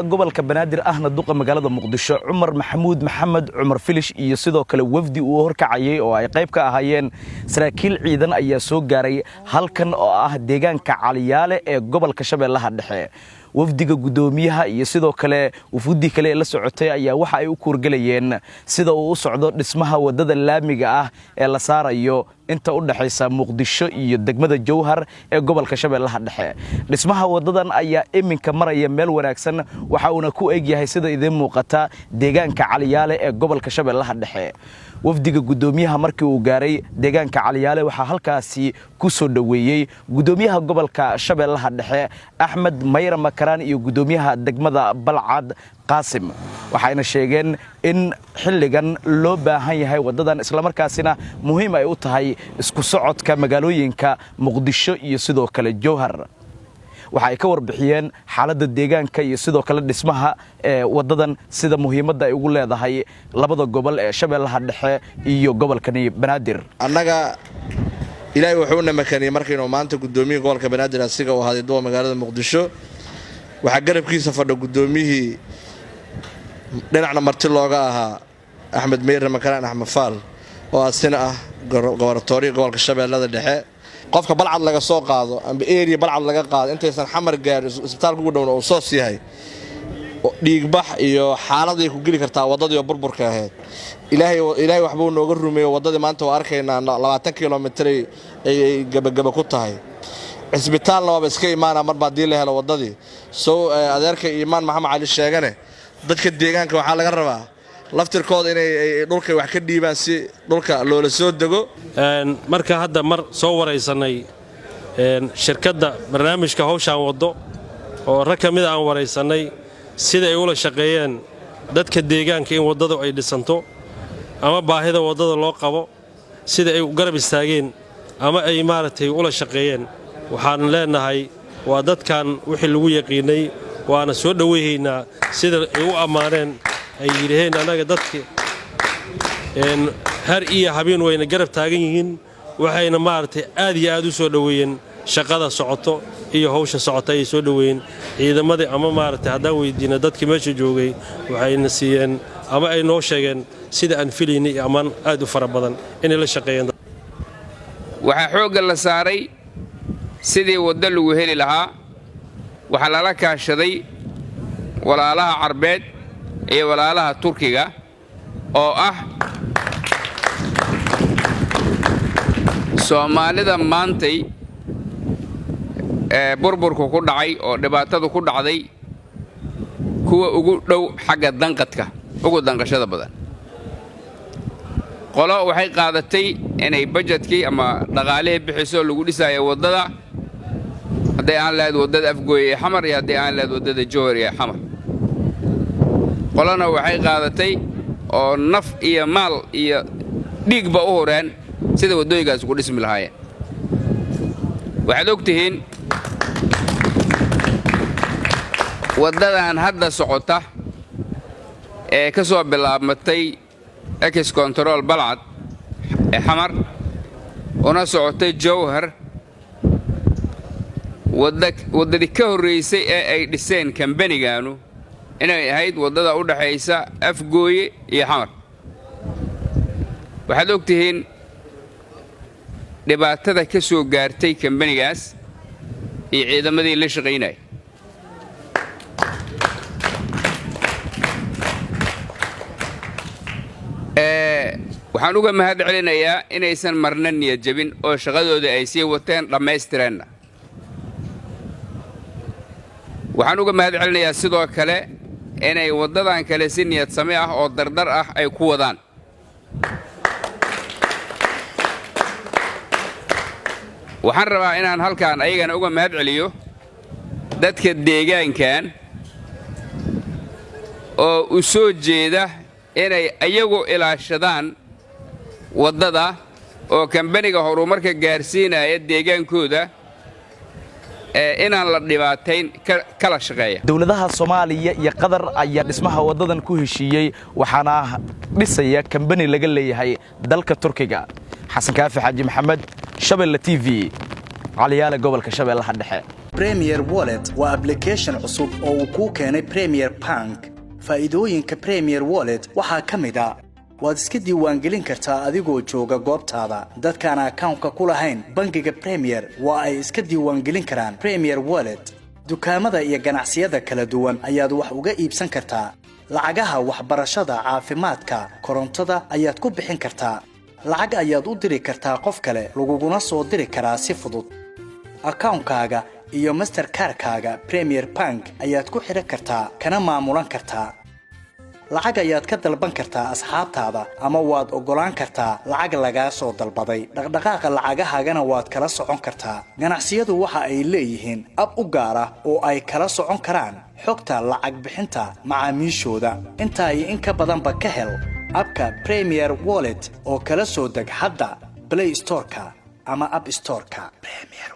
gudoomiyaha gobolka Banaadir ahna duqa magaalada Muqdisho Umar Maxamuud Maxamed Umar Filish iyo sidoo kale wafdi uu horkacayay oo ay qayb ka ahaayeen saraakiil ciidan ayaa soo gaaray halkan oo ah deegaanka Caliyaale ee gobolka Shabeellaha Dhexe wafdiga gudoomiyaha iyo sidoo kale wafdi kale la socotay ayaa waxa ay u kuurgalayeen sida uu u socdo dhismaha wadada laamiga ah ee la saarayo inta u dhaxaysa Muqdisho iyo degmada Jowhar ee gobolka Shabeellaha Dhexe dhismaha wadadan ayaa iminka maraya meel wanaagsan waxa uu ku eeg yahay sida idin muuqata deegaanka Caliyaale ee gobolka Shabeellaha Dhexe wafdiga gudoomiyaha markii uu gaaray deegaanka Caliyaale waxa halkaasi ku soo dhaweeyay gudoomiyaha gobolka Shabeellaha Dhexe Axmed Mayra Makaraan iyo gudoomiyaha degmada Balcad Qaasim waxayna sheegeen in xilligan loo baahan yahay wadadan isla markaasina muhiim ay u tahay isku socodka magaalooyinka Muqdisho iyo sidoo kale Jowhar waxay ka warbixiyeen xaaladda deegaanka iyo sidoo kale dhismaha wadadan sida muhiimadda ay ugu leedahay labada gobol ee Shabeellaha Dhexe iyo gobolkani Banaadir annaga ilaahay wuxuu na makaniyay markaynu maanta gudoomiyaha gobolka Banaadir asiga oo haday doomo magaalada Muqdisho waxa garabkiisa fadho gudoomiyihii dhinacna marti looga ahaa Axmed Mayra Makaraan Axmed Faal oo asina ah gobolka gobolka Shabeellaha Dhexe qofka Balcad laga soo qaado amba area Balcad laga qaado intaysan xamar gaar isbitaalka ugu dhawna oo soo siyahay dhiig bax iyo xaalad ay ku geli kartaa wadadii burburka ahayd ilaahay waxba uu nooga rumeeyo wadadii maanta oo arkaynaa 20 kilomitir ay gabagaba ku tahay isbitaalna waa iska iimaana mar baad la helo wadadii soo adeerka Iimaan Maxamed Cali sheegane dadka deegaanka waxa laga rabaa laftirkooda inay dhulka wax ka dhiibaan si dhulka loola soo dago marka hadda mar soo wareysanay shirkadda barnaamijka hawshan wado oo rag kamid aan wareysanay sida ay ula shaqeeyeen dadka deegaanka in wadada ay dhisanto ama baahida wadada loo qabo sida ay u garab istaageen ama ay maartay ula shaqeeyeen waxaan leenahay waa dadkan wixii lagu yaqiinay waana soo dhaweeynaa sida ay u amaaneen ay yiraahdeen anaga dadka har iyo habeen wayna garab taagan yihiin waxayna maartay aad iyo aad u soo dhaweeyeen shaqada socoto iyo hawsha socota ay soo dhaweeyeen ciidamada ama maartay haddaan weydiina dadkii meesha joogay waxayna siiyeen ama ay noo sheegeen sida aan filaynay amaan aad u fara badan in la shaqeeyaan waxa xoog la saaray sidii wada lagu heli lahaa waxa la kaashaday walaalaha Carbeed ee walaalaha Turkiga oo ah Soomaalida maantay burburku ku dhacay oo dhibaatadu ku dhacday kuwa ugu dhow xagga danqadka ugu danqashada badan qolo waxay qaadatay inay budgetkii ama dhaqaalaha bixiso lagu dhisayo wadada haday aan leed wadada Afgooy ee Xamar iyo haday aan leed wadada Jowhar ee Xamar qolana waxay qaadatay oo naf iyo maal iyo dhiigba u horeen sida wadooyinkaas ugu dhismi lahaayeen waxaad ogtihiin wadadan hadda socota ee ka soo bilaabmatay ex control Balcad ee Xamar una socotay Jowhar wadadii ka horeysay ee ay dhiseen kambanigaanu inay ahayd wadada u dhaxaysa Afgooy iyo Xamar waxaad ogtihiin dhibaatada ka soo gaartay kambanigaas iyo ciidamadii la shaqeynay waxaan uga mahad celinayaa inaysan marna niyad jabin oo shaqadooda ay sii wateen dhameystireen waxaan uga mahad celinayaa sidoo kale inay wadadan kale si niyad same ah oo dardar ah ay ku wadaan waxaan rabaa inaan halkaan ayagana uga mahad celiyo dadka deegaankan oo u soo jeeda inay ayagu ilaashadaan wadada oo kambaniga horumarka gaarsiinaya deegaankooda inaan la dhibaateyn kala shaqeeya dawladaha Soomaaliya iyo Qatar ayaa dhismaha wadadan ku heshiiyay waxaana dhisaya kambani laga leeyahay dalka Turkiga Xasan Kaafi Xaaji Maxamed Shabeelle TV Caliyaale gobolka Shabeellaha Dhexe Premier Wallet waa application cusub oo uu ku keenay Premier Bank. Faa'iidooyinka Premier Wallet waxaa ka mid ah waad iska diiwaangelin kartaa adigoo jooga goobtaada. Dadkaan account-ka ku lahayn bangiga Premier waa ay iska diiwaangelin karaan Premier Wallet. Dukaamada iyo ganacsiyada kala duwan ayaad wax uga iibsan kartaa. Lacagaha waxbarashada, caafimaadka, korontada ayaad ku bixin kartaa. Lacag ayaad u diri kartaa qof kale, laguguna soo diri karaa si fudud. Account-kaaga iyo Mastercard-kaaga Premier Bank ayaad ku xiran kartaa kana maamulan kartaa. Lacag ayaad ka dalban kartaa asxaabtaada ama waad ogolaan kartaa lacag laga soo dalbaday. Dhaqdhaqaaqa lacagahaagana waad kala socon kartaa. Ganacsiyadu waxa ay leeyihiin ab u gaar ah oo ay kala socon karaan xogta lacag bixinta macaamiishooda. Inta ay in ka badan ba ka hel abka Premier Wallet oo kala soo deg hadda Play Store-ka ama App Store-ka. Premier